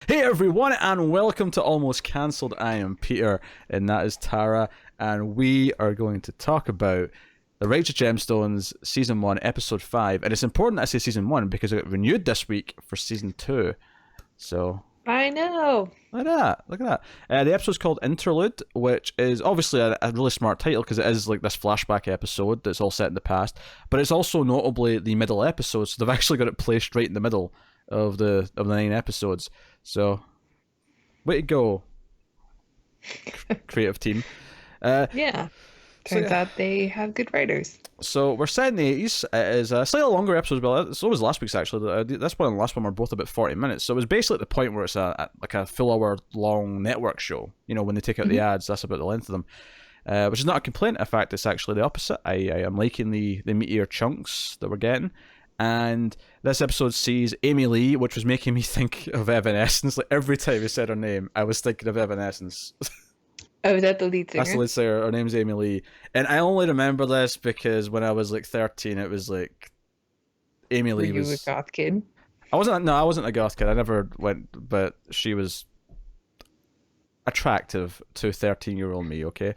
Hey everyone, and welcome to Almost Cancelled. I am Peter, and that is Tara, and we are going to talk about the Righteous Gemstones Season 1, Episode 5. And it's important I say Season 1 because it got renewed this week for Season 2. So, I know. look at that, look at that. The episode's called Interlude, which is obviously a really smart title because it is like this flashback episode that's all set in the past, but it's also notably the middle episode, so they've actually got it placed right in the middle of the 9 episodes. So, way to go, creative team. Yeah. So Turns yeah, out they have good writers. so we're set in the 80s. It is a slightly longer episode, but so was last week's actually. This one and the last one were both about 40 minutes. So it was basically at the point where it's like a full hour long network show. You know, when they take out the ads, that's about the length of them. Which is not a complaint. In fact, it's actually the opposite. I am liking the meatier chunks that we're getting. And this episode sees Amy Lee, which was making me think of Evanescence. Like every time he said her name, I was thinking of Evanescence. Oh, is that the lead That's the singer? lead singer. Her name's Amy Lee, and I only remember this because when I was like 13, it was like Amy Were Lee you a was. goth kid? I wasn't. No, I wasn't a goth kid. I never went, but she was attractive to 13-year-old me. Okay.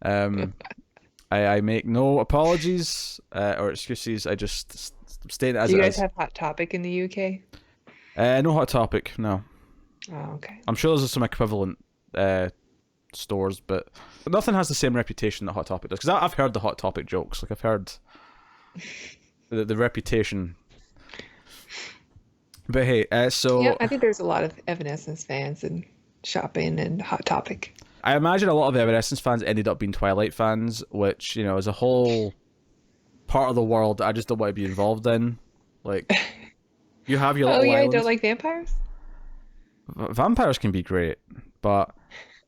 Um, I make no apologies or excuses. I just state it as Do you it guys is. have Hot Topic in the UK? No hot topic. No. Oh, okay. I'm sure there's some equivalent stores, but nothing has the same reputation that Hot Topic does. Because I've heard the Hot Topic jokes. Like I've heard the reputation. But hey, Yeah, so I think there's a lot of Evanescence fans and shopping and Hot Topic. I imagine a lot of Evanescence fans ended up being Twilight fans, which you know is a whole part of the world that I just don't want to be involved in. Like you have your Oh little yeah, I don't island. like vampires? Vampires can be great, but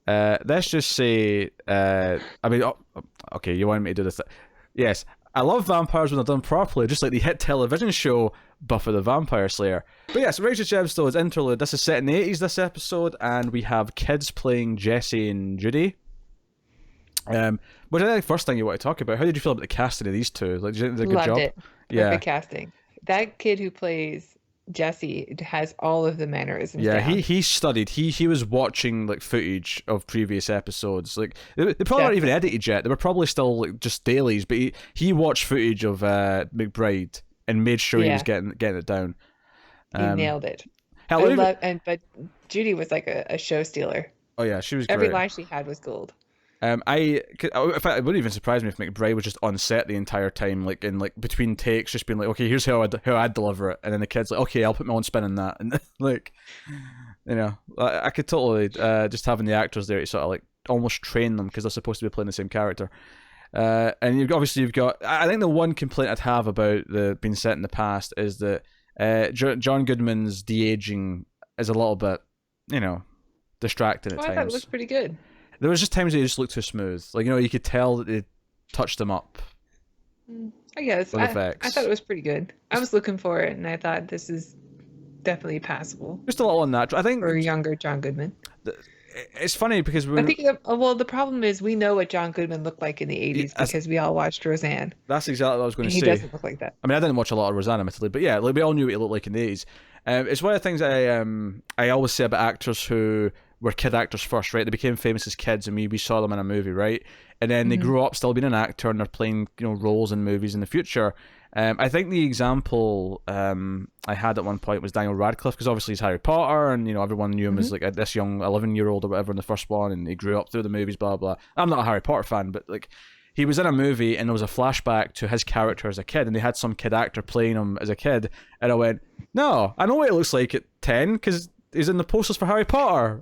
let's just say, I mean, okay, you wanted me to do this. Yes, I love vampires when they're done properly, just like the hit television show Buffy the Vampire Slayer. But yes, Righteous Gemstones Interlude. This is set in the 80s, this episode, and we have kids playing Jesse and Judy. Which I think the first thing you want to talk about. How did you feel about the casting of these two? Like, did you think they did a good Loved job? it. Yeah. Perfect casting. That kid who plays Jesse has all of the mannerisms Yeah, he down. he studied. He was watching like footage of previous episodes. Like they probably weren't even Definitely. edited yet. They were probably still like just dailies. But he watched footage of McBride and made sure he was Yeah, getting it down. he Um, nailed it. hell, I even, love and but Judy was like a show stealer. oh yeah, she was Every great. line she had was gold. In fact, it wouldn't even surprise me if McBride was just on set the entire time, like in like between takes, just being like, okay, here's how I deliver it, and then the kid's like, okay, I'll put my own spin on that, and like, you know, I could totally just having the actors there to sort of like almost train them because they're supposed to be playing the same character. And you've got. I think the one complaint I'd have about the being set in the past is that John Goodman's de aging is a little bit, you know, distracting at Oh, I thought it times. looked pretty good. There was just times that he just looked too smooth. Like, you know, you could tell that they touched him up I guess with I thought effects. it was pretty good. I was looking for it, and I thought this is definitely passable Just a little unnatural. I for think younger John Goodman. it's funny because I when think well, the problem is we know what John Goodman looked like in the '80s as, because we all watched Roseanne, that's exactly what I was going and to he say. doesn't look like that. I mean, I didn't watch a lot of Roseanne, admittedly, but yeah, like, we all knew what he looked like in the 80s. It's one of the things I always say about actors who were kid actors first, right? They became famous as kids, and we saw them in a movie, right? And then they Hmm. grew up still being an actor, and they're playing roles in movies in the future. I think the example I had at one point was Daniel Radcliffe, because obviously he's Harry Potter, and everyone knew him Hmm. as like this young 11-year-old or whatever in the first one, and he grew up through the movies, blah blah. I'm not a Harry Potter fan, but like he was in a movie and there was a flashback to his character as a kid, and they had some kid actor playing him as a kid, and I went, no, I know what he looks like at 10 because he's in the posters for Harry Potter.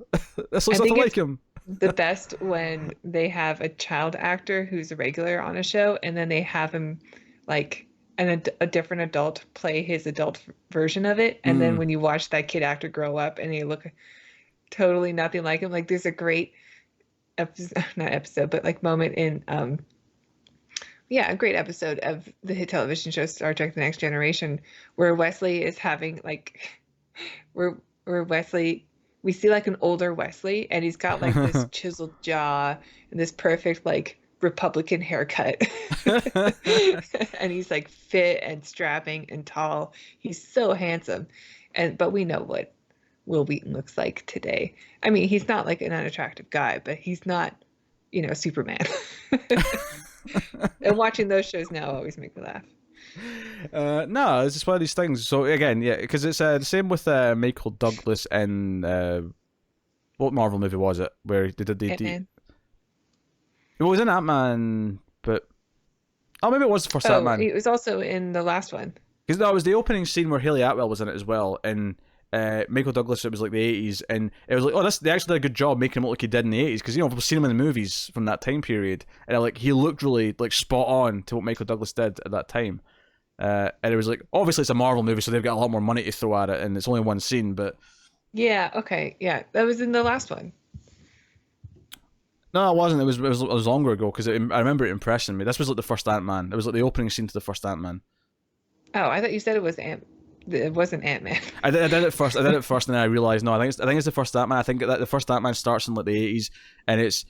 This I looks think nothing like it's him. the best when they have a child actor who's a regular on a show, and then they have him like a different adult play his adult version of it, and then Mm. when you watch that kid actor grow up and they look totally nothing like him, like there's a great episode, not episode, but like moment in yeah, a great episode of the hit television show Star Trek: The Next Generation, where Wesley is having like, where Wesley, we see like an older Wesley, and he's got like this chiseled jaw and this perfect like Republican haircut, and he's like fit and strapping and tall. He's so handsome, but we know Will Wheaton looks like today. I mean, he's not like an unattractive guy, but he's not, Superman. And watching those shows now always make me laugh. No, it's just one of these things. So again, yeah, because it's the same with Michael Douglas in what Marvel movie was it where they did the Ant-Man. it was in Ant-Man, but maybe it was the first Ant-Man. It was also in the last one. Because no, it was the opening scene where Haley Atwell was in it as well, and Michael Douglas. It was like the 80s, and it was like, oh, they actually did a good job making him look like he did in the 80s. Because we've seen him in the movies from that time period, and like he looked really like spot on to what Michael Douglas did at that time. And it was like, obviously it's a Marvel movie, so they've got a lot more money to throw at it, and it's only one scene, but yeah, okay, yeah, that was in the last one. no, it wasn't. It was longer ago because I remember it impressing me. This was like the first Ant-Man. It was like the opening scene to the first Ant-Man. Oh, I thought you said it wasn't Ant-Man. I did it first. And then I realized no. I think it's the first Ant-Man. I think that the first Ant-Man starts in like the 80s, and it's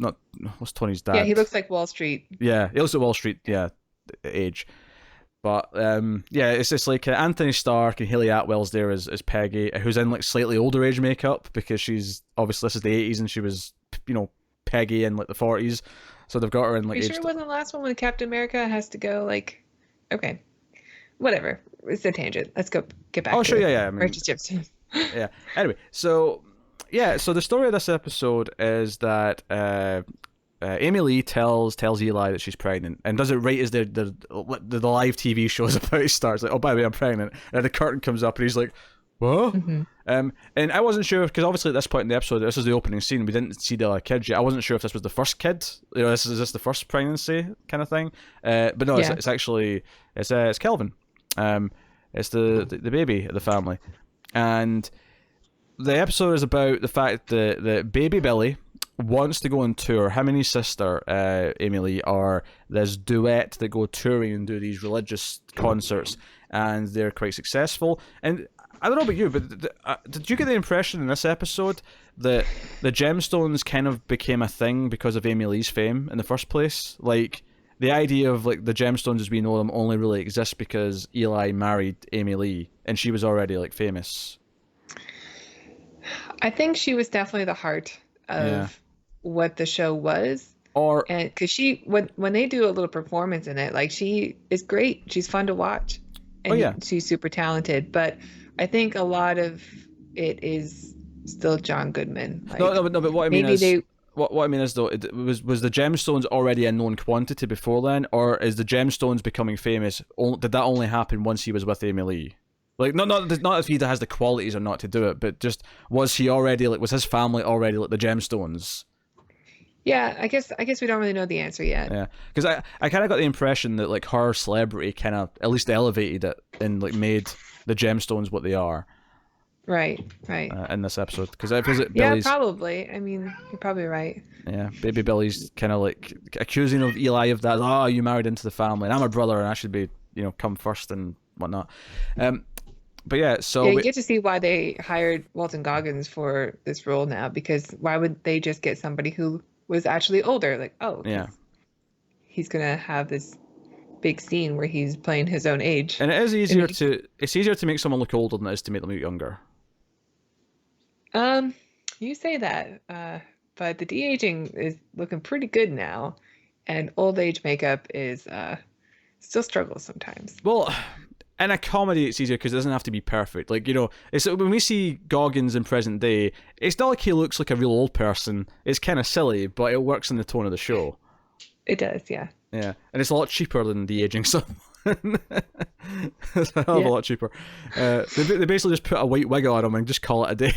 not what's Tony's dad. Yeah, he looks like Wall Street. Yeah, he looks like Wall Street. Yeah, age. But yeah, it's just like Anthony Stark and Haley Atwell's there as Peggy, who's in like slightly older age makeup because she's obviously this is the 80s and she was Peggy in like the 40s, so they've got her in like. You sure it wasn't the last one when Captain America has to go like? Okay, whatever. It's a tangent. Let's get back. Oh, to sure, yeah. I mean, Righteous Gemstones. Yeah. Anyway, so yeah, so the story of this episode is that Amy Lee tells Eli that she's pregnant, and does it right as the live TV show is about to start. It's like, oh, by the way, I'm pregnant, and the curtain comes up, and he's like, what? Mm-hmm. And I wasn't sure because obviously at this point in the episode, this is the opening scene. We didn't see the other kids yet. I wasn't sure if this was the first kid. Is this the first pregnancy kind of thing? But no, it's actually it's Kelvin. It's the baby of the family, and the episode is about the fact that baby Billy wants to go on tour. Him and his sister, Amy Lee, are this duet that go touring and do these religious concerts, and they're quite successful. And I don't know about you, but did you get the impression in this episode that the Gemstones kind of became a thing because of Amy Lee's fame in the first place? Like, the idea of like the Gemstones as we know them only really exists because Eli married Amy Lee, and she was already like famous. I think she was definitely the heart of what the show was. And because when they do a little performance in it, like she is great. She's fun to watch. And she's super talented. But I think a lot of it is still John Goodman. Like, no, but what I mean is, what I mean is though, was the Gemstones already a known quantity before then, or is the Gemstones becoming famous? Did that only happen once he was with Amy Lee? Like, not if he has the qualities or not to do it, but just was he already was his family already like the Gemstones? Yeah, I guess we don't really know the answer yet. Yeah, because I kind of got the impression that like her celebrity kind of at least elevated it and like made the Gemstones what they are. Right. In this episode, because I feel yeah, probably. I mean, you're probably right. Yeah, baby Billy's kind of like accusing of Eli of that. Oh, you married into the family, and I'm a brother, and I should be come first and whatnot. But yeah, so you get to see why they hired Walton Goggins for this role now, because why would they just get somebody who was actually older? Like, he's gonna have this big scene where he's playing his own age, and it is easier to make someone look older than it is to make them look younger. You say that, but the de-aging is looking pretty good now, and old age makeup is still struggles sometimes. Well, in a comedy, it's easier because it doesn't have to be perfect. Like, it's when we see Goggins in present day, it's not like he looks like a real old person. It's kind of silly, but it works in the tone of the show. It does, yeah. Yeah, and it's a lot cheaper than de-aging someone. It's a hell of a lot cheaper. They basically just put a white wig on him and just call it a day.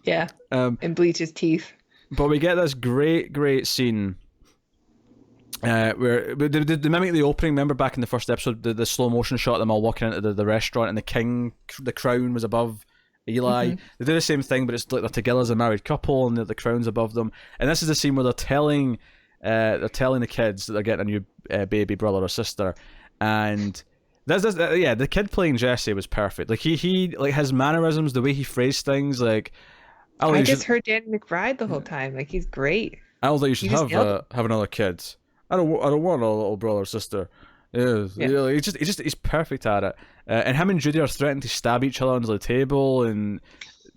Yeah, and bleach his teeth. But we get this great scene where they mimic the opening. Remember back in the first episode, the slow motion shot of them all walking into the restaurant, and the crown was above Eli. Mm-hmm. They do the same thing, but it's like they're together as a married couple, and the crown's above them. And this is the scene where they're telling the kids that they're getting a new baby brother or sister, and the kid playing Jesse was perfect. Like he like his mannerisms, the way he phrased things, like I just heard Danny McBride the whole time. Like, he's great. I don't think you should have another kid. I don't want a little brother or sister. Yeah, you know, he's perfect at it. And him and Judy are threatening to stab each other under the table, and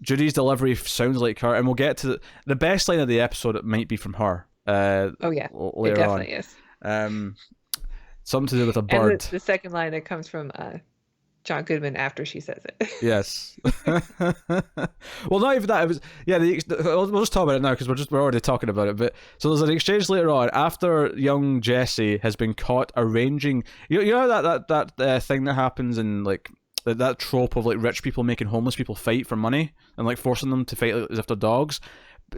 Judy's delivery sounds like her. And we'll get to the best line of the episode. It might be from her. Oh yeah, Later it definitely is. Something to do with a And bird. the second line that comes from John Goodman after she says it. Yes. Well, not even that. It was we'll just talk about it now because we're already talking about it. But so there's an exchange later on after young Jesse has been caught arranging. You know that thing that happens in like that trope of like rich people making homeless people fight for money and like forcing them to fight like, as if they're dogs.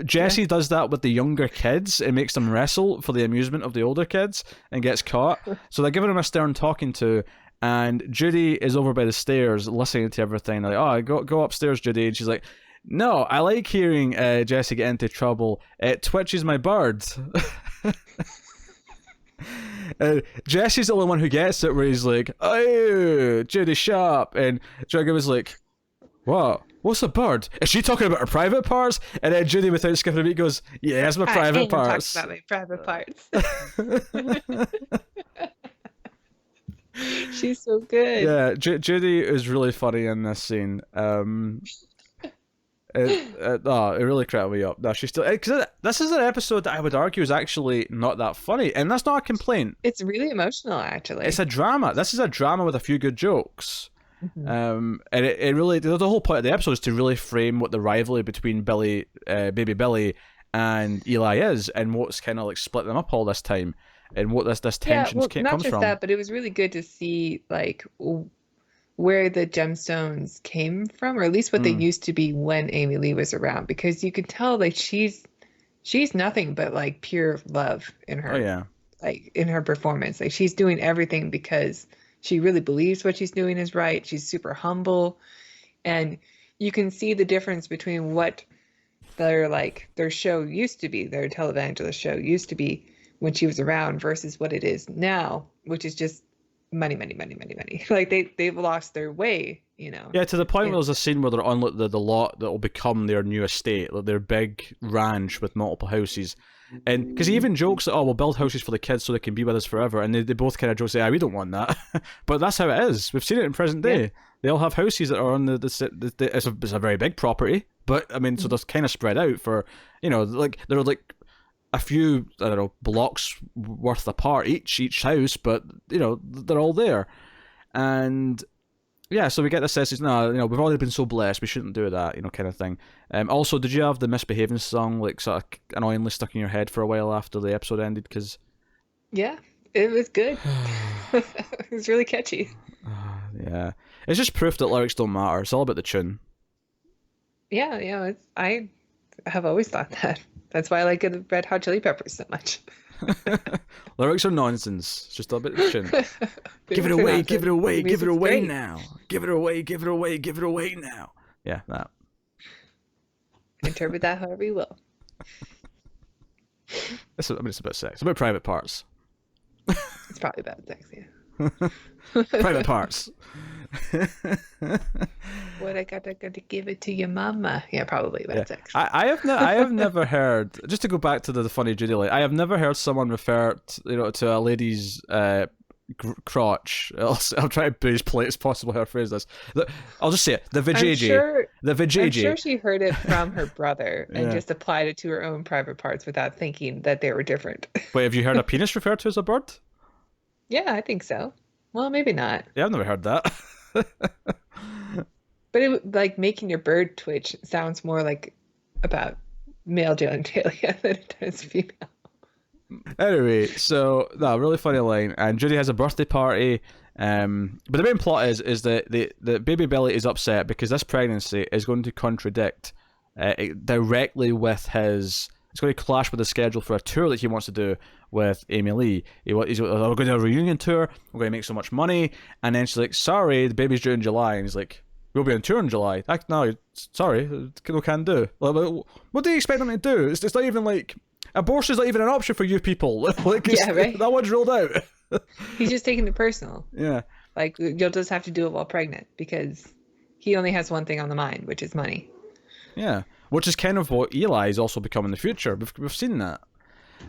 Jesse does that with the younger kids and makes them wrestle for the amusement of the older kids and gets caught. So they're giving him a stern talking to, and Judy is over by the stairs listening to everything. They're like, oh, go upstairs, Judy. And she's like, no, I like hearing Jesse get into trouble. It twitches my bird. Jesse's the only one who gets it, where he's like, oh, Judy, sharp. And Jugga was like, what? What's a bird? Is she talking about her private parts? And then Judy, without skipping a beat, goes, yeah, that's my private parts. About my private parts. She's so good. Yeah, Judy is really funny in this scene. It really cracked me up. No, she's still, because this is an episode that I would argue is actually not that funny, and that's not a complaint. It's really emotional, actually. It's a drama. This is a drama with a few good jokes. And it really, the whole point of the episode is to really frame what the rivalry between baby Billy and Eli is, and what's kind of like split them up all this time, and what this tension comes from. Not just that, but it was really good to see like where the gemstones came from, or at least what they used to be when Amy Lee was around, because you could tell like she's nothing but like pure love in her. Oh yeah, like in her performance, like she's doing everything because she really believes what she's doing is right. She's super humble, and you can see the difference between what their show used to be, their televangelist show used to be when she was around, versus what it is now, which is just money. Like they've lost their way, you know. Yeah, to the point where there's a scene where they're on the lot that will become their new estate, like their big ranch with multiple houses. And because he even jokes that, oh, we'll build houses for the kids so they can be with us forever, and they both kind of joke, say, we don't want that. But that's how it is. We've seen it in present day. Yeah. They all have houses that are on it's a very big property, but I mean, so they're kind of spread out for, you know, like they're like a few, I don't know, blocks worth apart each house, but you know, they're all there. And yeah, so we get the sense, no, you know, we've already been so blessed, we shouldn't do that, you know, kind of thing. Also, did you have the Misbehaving song like sort of annoyingly stuck in your head for a while after the episode ended? Because yeah, it was good. It was really catchy. Yeah, it's just proof that lyrics don't matter. It's all about the tune. Yeah, I have always thought that. That's why I like the Red Hot Chili Peppers so much. Lyrics are nonsense. It's just a bit of tune. Give it away, give it away, give it away now. Give it away, give it away, give it away now. Yeah, that. Interpret that however you will. It's about sex. It's about private parts. It's probably about sex, yeah. Private parts. What I gotta give it to your mama. Yeah, probably about sex. I have never heard, just to go back to the funny Judy line, I have never heard someone refer to a lady's crotch. I'll try to be as polite as possible how to phrase this. I'll just say it. The vajayjay. The vajayjay. I'm sure she heard it from her brother and just applied it to her own private parts without thinking that they were different. Wait, have you heard a penis referred to as a bird? Yeah, I think so. Well, maybe not. Yeah, I've never heard that. But it, like making your bird twitch sounds more like about male genitalia than it does female. Anyway, so no, really funny line. And Judy has a birthday party. But the main plot is that the baby Billy is upset because this pregnancy is going to contradict directly with his. It's going to clash with the schedule for a tour that he wants to do with Amy Lee. We're going to do a reunion tour. We're going to make so much money. And then she's like, sorry, the baby's due in July. And he's like, we'll be on tour in July. No, sorry, no can do. What do you expect them to do? It's not even like, abortion's not even an option for you people. Like, yeah, right? That one's ruled out. He's just taking it personal. Yeah. Like, you'll just have to do it while pregnant because he only has one thing on the mind, which is money. Yeah. Which is kind of what Eli is also becoming in the future. We've seen that.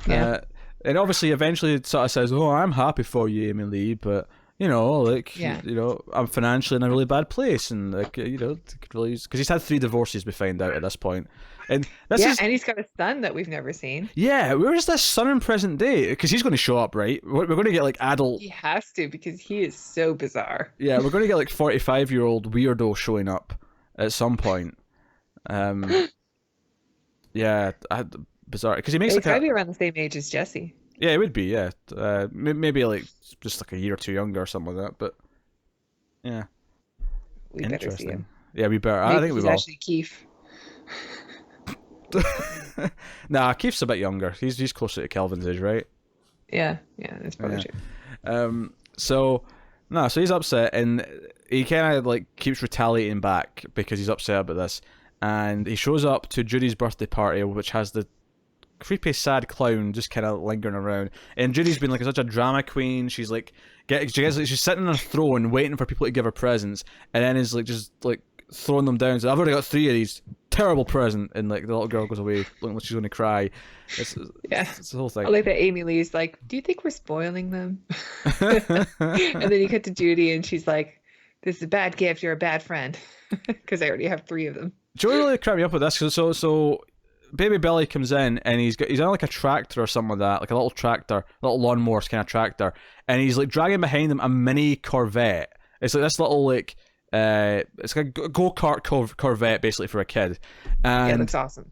Yeah. And obviously, eventually, it sort of says, "Oh, I'm happy for you, Amy Lee, but like, Yeah. I'm financially in a really bad place, and like, could really because he's had 3 divorces. We find out at this point, and this Yeah, is and he's got a son that we've never seen. yeah. Where is this son in present day? Because he's going to show up, right? We're going to get like adult. He has to because he is so bizarre. Yeah, we're going to get like 45-year-old weirdo showing up at some point. Yeah, bizarre because he makes He's like got to a be around the same age as Jesse. yeah, it would be yeah, maybe like just like a year or two younger or something like that. But yeah, We better see him. Yeah, we better. I Maybe think we he's will. actually Keith. Nah, Keith's a bit younger. He's closer to Kelvin's age, right? Yeah, that's probably true. So so he's upset, and he kind of like keeps retaliating back because he's upset about this, and he shows up to Judy's birthday party, which has the creepy sad clown just kind of lingering around. And Judy's been like such a drama queen. She's like she's sitting on a throne waiting for people to give her presents, and then is like just like throwing them down. So I've already got 3 of these. Terrible present, and like the little girl goes away looking like she's going to cry. It's the whole thing. I like that Amy Lee's like, do you think we're spoiling them? And then you cut to Judy and she's like, this is a bad gift, you're a bad friend. Because I already have 3 of them. Joey really cracked me up with this. So Baby Billy comes in and he's on like a tractor or something like that, like a little tractor, little lawnmower kind of tractor, and he's like dragging behind him a mini Corvette. It's like this little like it's like a go-kart Corvette basically for a kid. And yeah, it looks awesome.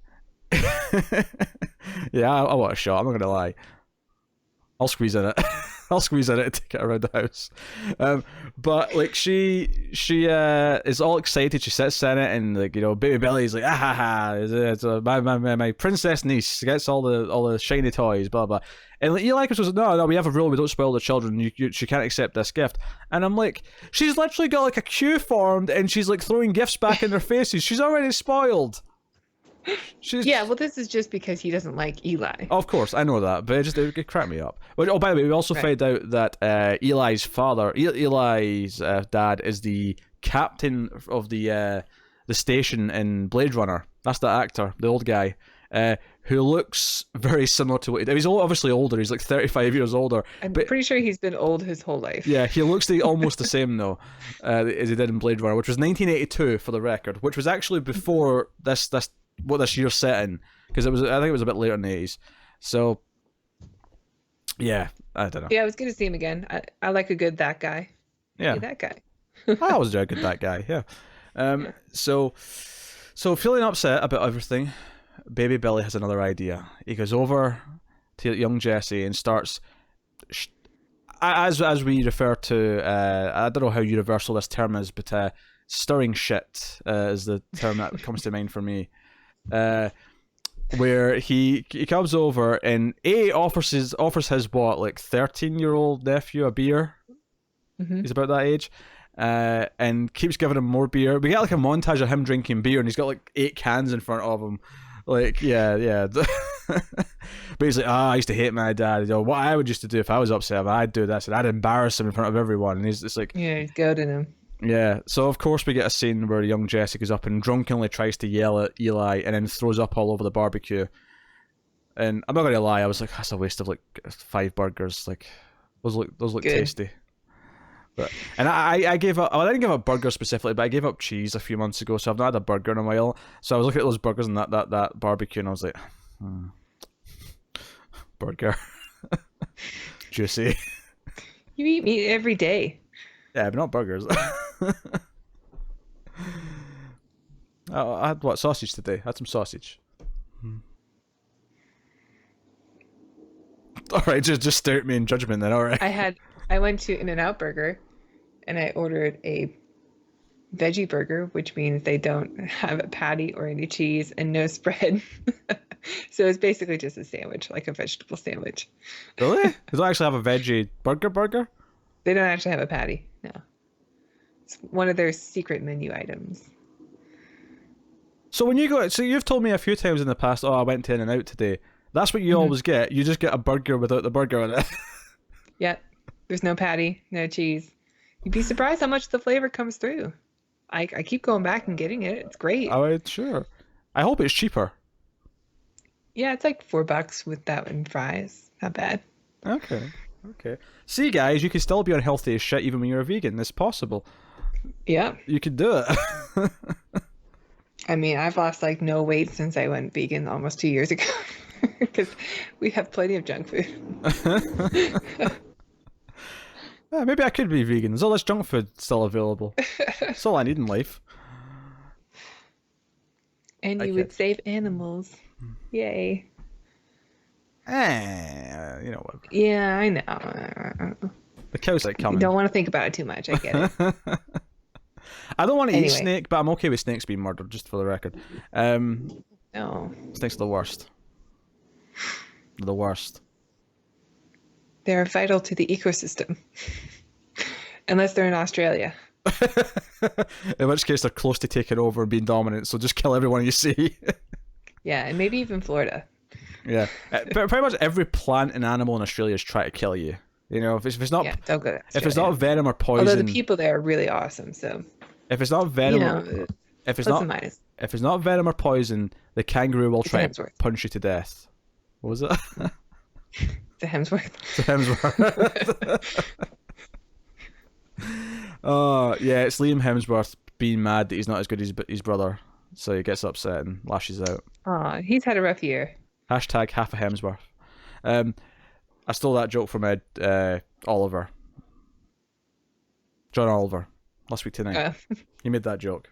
Yeah, I want a shot. I'm not gonna lie. I'll squeeze in it. I'll squeeze in it and take it around the house. But like she is all excited. She sits in it, and like Baby Billy's like, ah ha ha, it's my princess niece. She gets all the shiny toys, blah blah. And like Eli was like, no, we have a rule. We don't spoil the children. She can't accept this gift. And I'm like, she's literally got like a queue formed, and she's like throwing gifts back in their faces. She's already spoiled. Yeah, well, this is just because he doesn't like Eli. Of course, I know that, but it cracked me up. But by the way, we also find out that Eli's dad is the captain of the station in Blade Runner. That's the actor, the old guy, who looks very similar to what he's obviously older. He's like 35 years older. I'm pretty sure he's been old his whole life. Yeah, he looks almost the same though, as he did in Blade Runner, which was 1982 for the record, which was actually before what this year's set in, because I think it was a bit later in the 80s. So yeah, I don't know. Yeah, I was good to see him again. I like a good that guy. Yeah, hey, that guy. I always do a good that guy. Yeah. So feeling upset about everything, Baby Billy has another idea. He goes over to young Jesse and starts as we refer to I don't know how universal this term is, but stirring shit is the term that comes to mind for me. Where he comes over and offers his what, like 13-year-old nephew a beer. Mm-hmm. He's about that age, and keeps giving him more beer. We get like a montage of him drinking beer, and he's got like 8 cans in front of him. Like yeah. But he's like, I used to hate my dad. What I would used to do if I was upset, I'd do this and I'd embarrass him in front of everyone. And it's like, yeah, he's goading him. Yeah, so of course we get a scene where young Jesse goes up and drunkenly tries to yell at Eli and then throws up all over the barbecue. And I'm not gonna lie, I was like, that's a waste of like 5 burgers. Like those look tasty. But I gave up. I didn't give up burgers specifically, but I gave up cheese a few months ago, so I've not had a burger in a while. So I was looking at those burgers and that barbecue, and I was like, burger, juicy. You eat meat every day. Yeah, but not burgers. I had what, sausage today? I had some sausage. All right, just stare at me in judgment then. All right. I went to In-N-Out Burger, and I ordered a veggie burger, which means they don't have a patty or any cheese and no spread. So it's basically just a sandwich, like a vegetable sandwich. Really? They don't actually have a veggie burger? They don't actually have a patty. No. It's one of their secret menu items. So when you go, so you've told me a few times in the past, I went to In-N-Out today. That's what you always get. You just get a burger without the burger in it. Yep. There's no patty, no cheese. You'd be surprised how much the flavor comes through. I keep going back and getting it. It's great. Oh, sure. I hope it's cheaper. Yeah, it's like $4 with that and fries. Not bad. Okay. Okay. See, guys, you can still be unhealthy as shit even when you're a vegan. It's possible. Yeah. You could do it. I mean, I've lost like no weight since I went vegan almost 2 years ago because we have plenty of junk food. Yeah, maybe I could be vegan. There's all this junk food still available. That's all I need in life. And you would save animals. Yay. You know what? Yeah, I know. The cows like coming. You don't want to think about it too much. I get it. I don't want to eat Anyway. snake, but I'm okay with snakes being murdered, just for the record. No, Snakes are the worst. They're the worst. they're vital to the ecosystem. Unless they're in Australia. In which case they're close to taking over and being dominant, so just kill everyone you see. Yeah, and maybe even Florida. Yeah. Pretty much every plant and animal in Australia is trying to kill you. You know, if it's not Yeah, don't go to if it's Australia. not venom or poison, Although the people there are really awesome, so if it's not venom, you know, if it's plus and not minus. if it's not venom or poison, the kangaroo will try to Hemsworth. punch you to death. What was it? It's a Hemsworth. It's a Hemsworth. Oh yeah, it's Liam Hemsworth being mad that he's not as good as his brother, so he gets upset and lashes out. Aw, he's had a rough year. Hashtag half a Hemsworth. I stole that joke from Oliver. John Oliver. Last week tonight. He made that joke.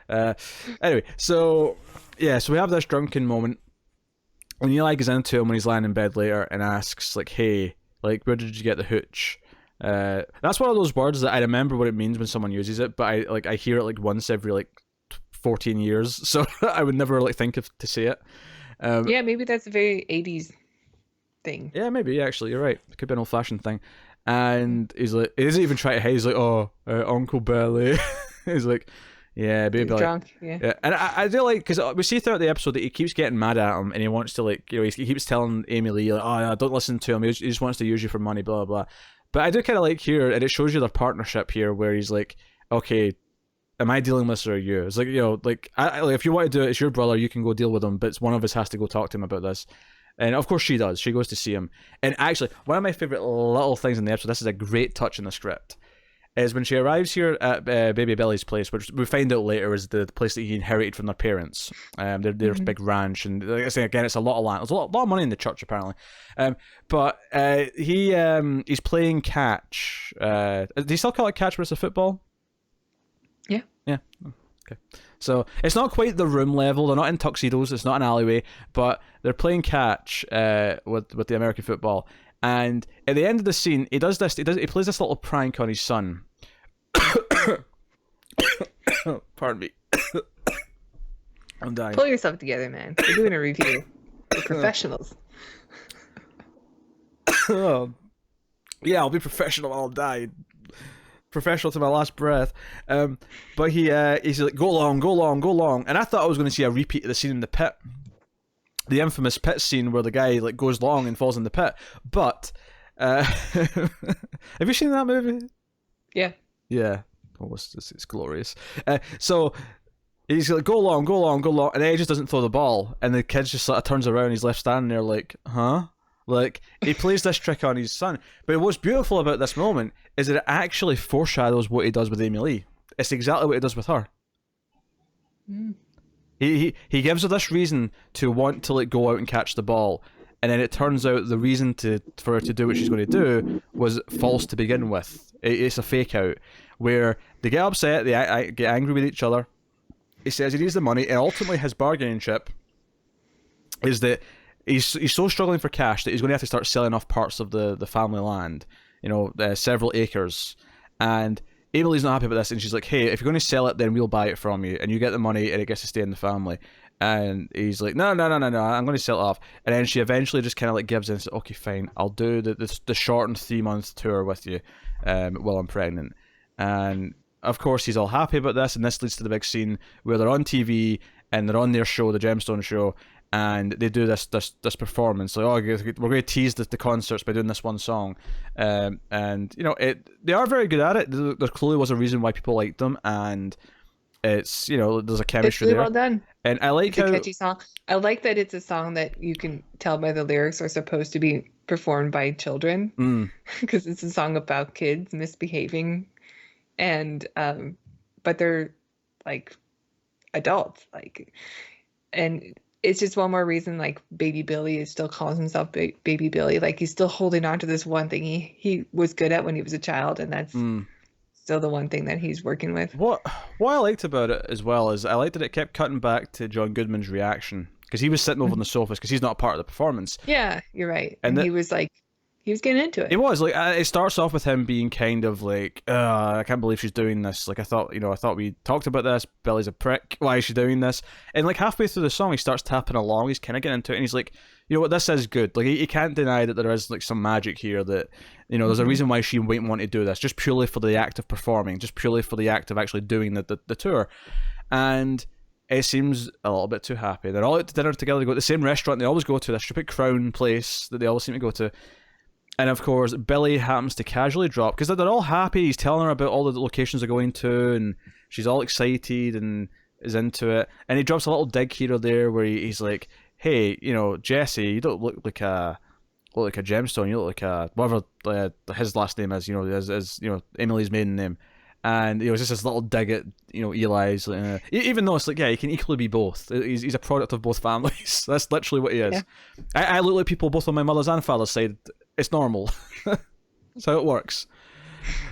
Anyway, so yeah, so we have this drunken moment. When Eli goes into him when he's lying in bed later and asks, like, hey, like, where did you get the hooch? That's one of those words that I remember what it means when someone uses it, but I hear it like once every like 14 years, so I would never like think of to say it. Yeah, maybe that's a very 80s thing. Yeah, maybe actually you're right. It could be an old-fashioned thing. And he's like, he doesn't even try to hide. He's like, oh, Uncle Billy. He's like, yeah, baby. He's drunk. Yeah. And I do like, because we see throughout the episode that he keeps getting mad at him, and he wants to like, you know, he keeps telling Amy Lee like, oh, yeah, don't listen to him. He just wants to use you for money, blah blah blah. But I do kind of like here, and it shows you their partnership here, where he's like, okay, am I dealing with this or are you? It's like, you know, like, like if you want to do it, it's your brother, you can go deal with him, but one of us has to go talk to him about this. And of course she does. She goes to see him. And actually, one of my favourite little things in the episode, this is a great touch in the script, is when she arrives here at Baby Billy's place, which we find out later is the place that he inherited from their parents. Their big ranch. And like I say, again, it's a lot of land. There's a lot of money in the church, apparently. But he's playing catch. Do you still call it catch, but it's a football? Yeah. Yeah. Okay. So it's not quite the room level. They're not in tuxedos. It's not an alleyway, but they're playing catch with the American football. And at the end of the scene, he does this. He plays this little prank on his son. Pardon me. I'm dying. Pull yourself together, man. We're doing a review. We're professionals. Yeah, I'll be professional. I'll die. Professional to my last breath. But he's like, go long. And I thought I was going to see a repeat of the scene in the pit, the infamous pit scene where the guy like goes long and falls in the pit. But have you seen that movie? Yeah. Yeah. Oh, it's glorious. So he's like, go long, and then he just doesn't throw the ball, and the kid just sort of turns around. He's left standing there like, huh? Like, he plays this trick on his son. But what's beautiful about this moment is that it actually foreshadows what he does with Amy Lee. It's exactly what he does with her. Mm. He gives her this reason to want to like go out and catch the ball, and then it turns out the reason for her to do what she's going to do was false to begin with. It's a fake out where they get upset, they get angry with each other. He says he needs the money, and ultimately his bargaining chip is that he's so struggling for cash that he's going to have to start selling off parts of the family land, you know, several acres. And Emily's not happy about this, and she's like, hey, if you're going to sell it, then we'll buy it from you, and you get the money, and it gets to stay in the family. And he's like, no, I'm going to sell it off. And then she eventually just kind of like gives in and says, okay, fine, I'll do the shortened 3-month tour with you while I'm pregnant. And of course he's all happy about this, and this leads to the big scene where they're on TV, and they're on their show, the Gemstone show, and they do this performance like, oh, we're going to tease the concerts by doing this one song, and you know, they are very good at it. There clearly was a reason why people liked them, and It's, you know, there's a It's chemistry really there, well done. and I like It's a how catchy song. I like that it's a song that you can tell by the lyrics are supposed to be performed by children mm, because it's a song about kids misbehaving and but they're like adults like and it's just one more reason like baby Billy is still calls himself baby Billy, like he's still holding on to this one thing he was good at when he was a child, and that's mm. still the one thing that he's working with. What I liked about it as well is I liked that it kept cutting back to John Goodman's reaction, because he was sitting over on the sofas because he's not a part of the performance, Yeah, you're right. and And that he was like he was getting into it it. was like it starts off with him being kind of like, I can't believe she's doing this. Like I thought we talked about this. Billy's a prick. Why is she doing this? And like halfway through the song, he starts tapping along. He's kind of getting into it, and he's like, you know what, this is good. Like he can't deny that there is like some magic here. That, you know, there's a reason why she wouldn't want to do this, just purely for the act of performing, just purely for the act of actually doing the tour, and. It seems a little bit too happy. They're all out to dinner together. They go to the same restaurant they always go to, this stupid Crown place that they always seem to go to. And of course, Billy happens to casually drop, because they're all happy. He's telling her about all the locations they're going to, and she's all excited and is into it. And he drops a little dig here or there where he's like, "Hey, you know, Jesse, you don't look like a gemstone. You look like a whatever his last name is. You know, as you know, Emily's maiden name." And it was just this little dig at, you know, Eli's. Even though it's like, yeah, he can equally be both. He's a product of both families. That's literally what he is. Yeah. I look like people both on my mother's and father's side. It's normal. That's how it works.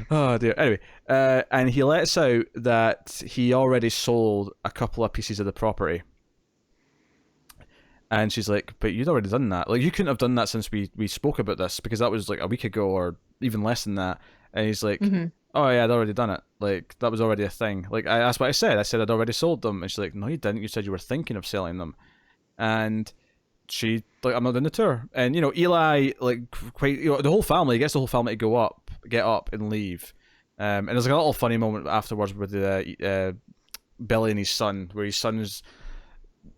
Oh dear. Anyway, and he lets out that he already sold a couple of pieces of the property. And she's like, "But you'd already done that. Like, you couldn't have done that since we spoke about this, because that was like a week ago or even less than that." And he's like, "Oh yeah, I'd already done it. Like, that was already a thing. Like, that's what I said. I said I'd already sold them." And she's like, "No, you didn't. You said you were thinking of selling them." And she like, "I'm not doing the tour." And you know, Eli, like, quite, you know, the whole family, gets the whole family to get up and leave. And there's like a little funny moment afterwards with the Billy and his son, where his son's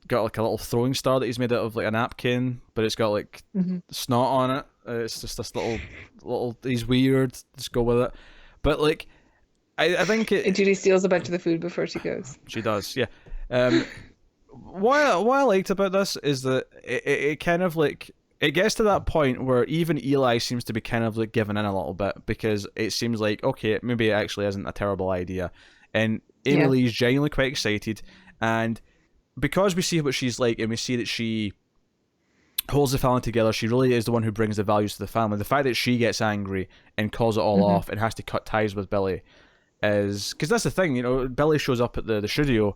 got like a little throwing star that he's made out of like a napkin, but it's got like snot on it. It's just this little. He's weird. Just go with it. But like, I think it. And Judy steals a bunch of the food before she goes. She does, yeah. What I liked about this is that it kind of like, it gets to that point where even Eli seems to be kind of like giving in a little bit, because it seems like, okay, maybe it actually isn't a terrible idea, and Emily's genuinely quite excited, and because we see what she's like, and we see that she holds the family together, she really is the one who brings the values to the family. The fact that she gets angry and calls it all off and has to cut ties with Billy is, because that's the thing, you know, Billy shows up at the studio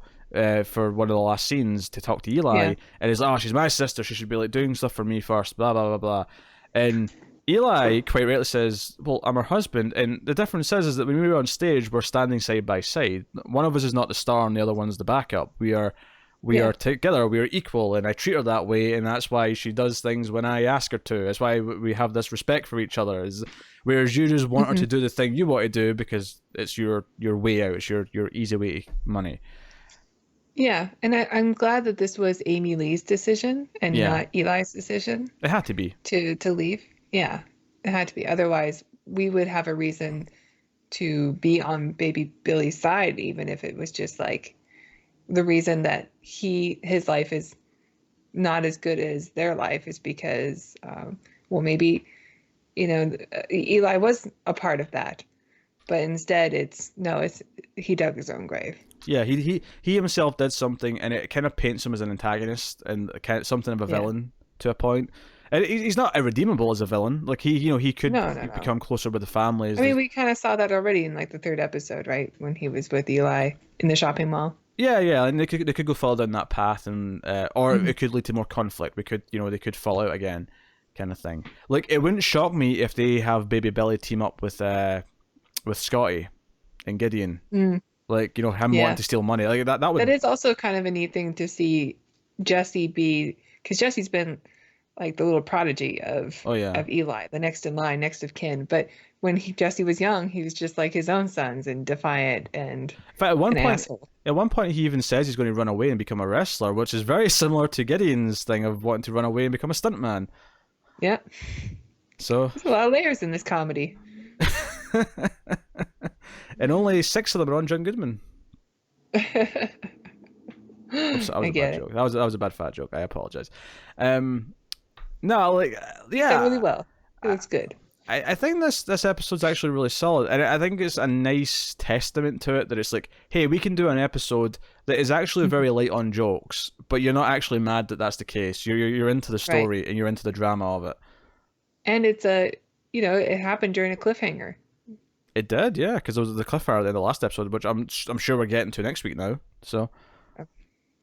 for one of the last scenes to talk to Eli, and he's like, "Oh, she's my sister, she should be like doing stuff for me first, blah blah blah blah." And Eli quite rightly says, "Well, I'm her husband." And the difference is that when we're on stage, we're standing side by side. One of us is not the star and the other one's the backup. We are together, we are equal, and I treat her that way, and that's why she does things when I ask her to. That's why we have this respect for each other. Whereas you just want her to do the thing you want to do because it's your way out, it's your easy way to money. Yeah, and I'm glad that this was Amy Lee's decision and not Eli's decision. It had to be. To leave. Yeah, it had to be. Otherwise, we would have a reason to be on baby Billy's side, even if it was just like the reason that his life is not as good as their life is because, well, maybe, you know, Eli was a part of that, but instead it's he dug his own grave. Yeah, he himself did something, and it kind of paints him as an antagonist and kind of something of a villain to a point. And he's not irredeemable as a villain. Like he could become closer with the family. I mean, we kind of saw that already in like the third episode, right? When he was with Eli in the shopping mall. Yeah, and they could go further down that path, and or it could lead to more conflict. They could fall out again, kind of thing. Like, it wouldn't shock me if they have Baby Billy team up with Scotty and Gideon. Like, you know, him wanting to steal money, like that would. That is also kind of a neat thing to see Jesse be, because Jesse's been like the little prodigy of Eli, the next in line, next of kin. But when Jesse was young, he was just like his own sons and defiant and in fact, asshole. At one point, he even says he's going to run away and become a wrestler, which is very similar to Gideon's thing of wanting to run away and become a stuntman. Yeah. So there's a lot of layers in this comedy. And only 6 of them are on John Goodman. Oops, that was I a get bad it. joke. That was a bad fat joke. I apologize. No, like He's done really yeah, well. It I, looks good. I think this episode's actually really solid, and I think it's a nice testament to it that it's like, hey, we can do an episode that is actually Mhm. very light on jokes, but you're not actually mad that that's the case. You're into the Right. story and you're into the drama of it. And it's it happened during a cliffhanger. It did, yeah, because it was the cliffhanger in the last episode, which I'm sure we're getting to next week now. So Uh,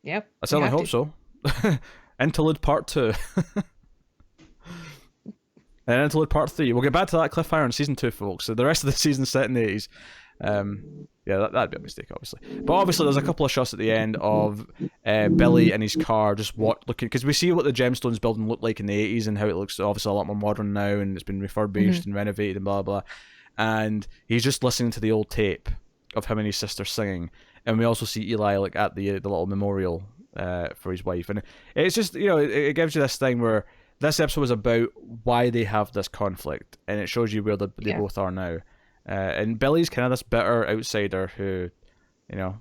Yep, I we certainly have hope to. so. Interlude Part 2. And Interlude Part 3. We'll get back to that cliffhanger in Season 2, folks. So the rest of the season's set in the 80s. Yeah, that'd be a mistake, obviously. But obviously, there's a couple of shots at the end of Billy in his car just looking... Because we see what the Gemstones building looked like in the 80s and how it looks obviously a lot more modern now and it's been refurbished Hmm. and renovated and blah, blah. And he's just listening to the old tape of him and his sister singing. And we also see Eli like at the little memorial for his wife. And it's just, it gives you this thing where this episode was about why they have this conflict, and it shows you where they Yeah. both are now. And Billy's kind of this bitter outsider who, you know,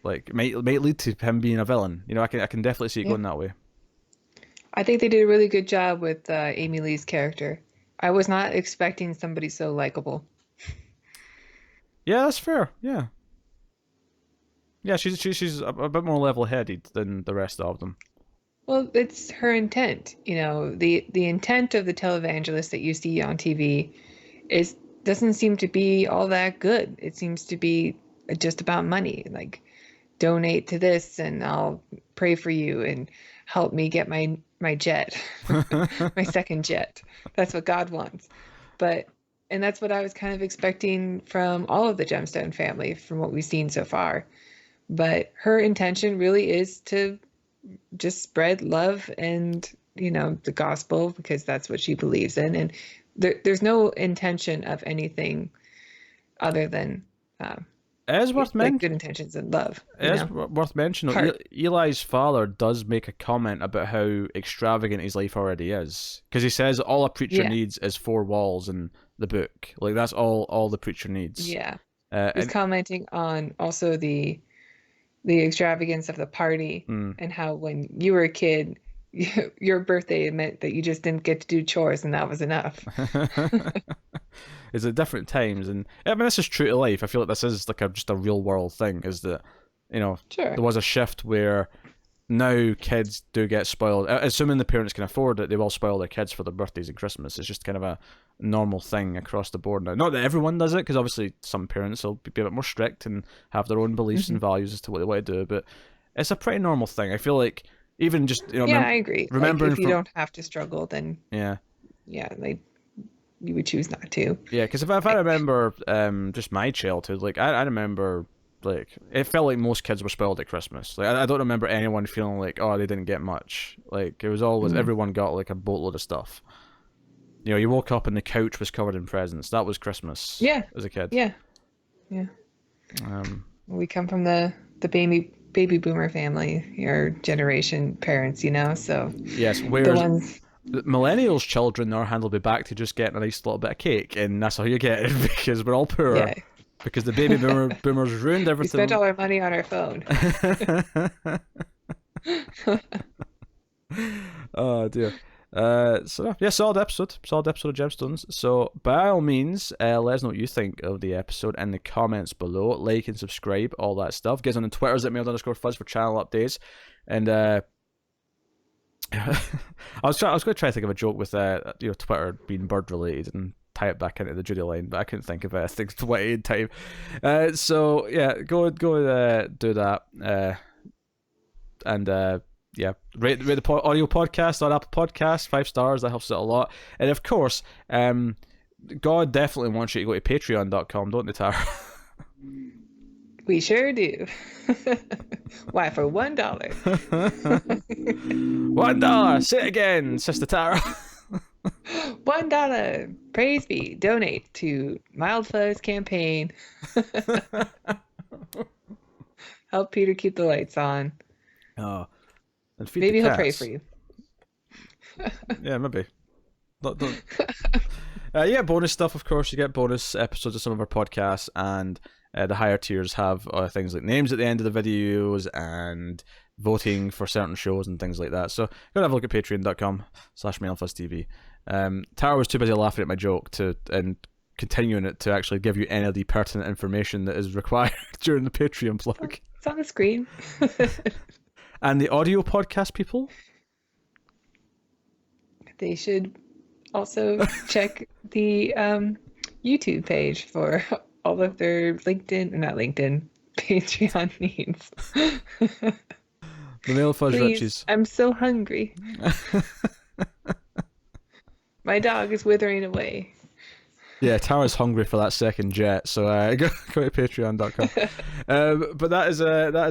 like might lead to him being a villain. I can definitely see it Yeah. going that way. I think they did a really good job with Amy Lee's character. I was not expecting somebody so likable. Yeah, that's fair. Yeah, yeah, she's a bit more level-headed than the rest of them. Well, it's her intent. The intent of the televangelist that you see on TV is doesn't seem to be all that good. It seems to be just about money. Like, donate to this and I'll pray for you and help me get my jet, my second jet. That's what God wants. But and that's what I was kind of expecting from all of the Gemstone family from what we've seen so far. But her intention really is to just spread love and the gospel because that's what she believes in, and there's no intention of anything other than It is worth like mentioning. good intentions and love, It is worth mentioning. heart. Eli's father does make a comment about how extravagant his life already is, because he says all a preacher Yeah, needs is four walls in the book. Like that's all the preacher needs. yeah. He was And commenting on also the extravagance of the party mm, and how when you were a kid, your birthday meant that you just didn't get to do chores and that was enough. it's at different times, and I mean this is true to life. I feel like this is like just a real world thing. Is that Sure. there was a shift where now kids do get spoiled. Assuming the parents can afford it, they will spoil their kids for their birthdays and Christmas. It's just kind of a normal thing across the board now. Not that everyone does it, because obviously some parents will be a bit more strict and have their own beliefs Hmm. and values as to what they want to do, but it's a pretty normal thing. I feel like even just Yeah, I agree. Like remembering if you from don't have to struggle, then yeah. yeah, like you would choose not to. Yeah, because if I remember just my childhood, like I remember like it felt like most kids were spoiled at Christmas. Like I don't remember anyone feeling like oh they didn't get much. Like it was always Mm. everyone got like a boatload of stuff. You woke up and the couch was covered in presents. That was Christmas Yeah, as a kid. yeah, yeah. Um, We come from the baby boomer family, your generation parents, so yes, the whereas ones, millennials' children are handled back to just getting a nice little bit of cake, and that's all you get because we're all poor. yeah, Because the boomers ruined we spent everything. all our money on our phone. Oh dear. So yeah, solid episode of Gemstones. So by all means, let us know what you think of the episode in the comments below. Like and subscribe, all that stuff. Get us on the Twitters at @mailed_fuzz for channel updates. And I was going to try to think of a joke with Twitter being bird related and tie it back into the Judy line, but I couldn't think of anything to wait in time. So yeah, go do that. And yeah, rate the audio podcast on Apple Podcasts 5 stars. That helps out a lot. And of course, God definitely wants you to go to patreon.com, don't they, Tara? We sure do. Why, for $1. $1. Say it again, Sister Tara. $1. Praise be. Donate to Mild Fuzz campaign. Help Peter keep the lights on. Oh, and feed Maybe the he'll pray cats. for you. Yeah, maybe. Don't. Yeah, bonus stuff, of course. You get bonus episodes of some of our podcasts, and The higher tiers have things like names at the end of the videos and voting for certain shows and things like that. So go and have a look at patreon.com/MailFuzzTV. Tara was too busy laughing at my joke and continuing it to actually give you any of the pertinent information that is required during the Patreon plug. It's on the screen. And the audio podcast people? They should also check the YouTube page for all of their Patreon needs. The Mail Fuzz Please, Richies. I'm so hungry. My dog is withering away. Yeah, Tara's hungry for that second jet, so go to patreon.com. But that is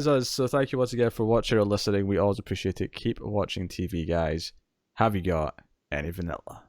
us. So thank you once again for watching or listening. We always appreciate it. Keep watching TV, guys. Have you got any vanilla?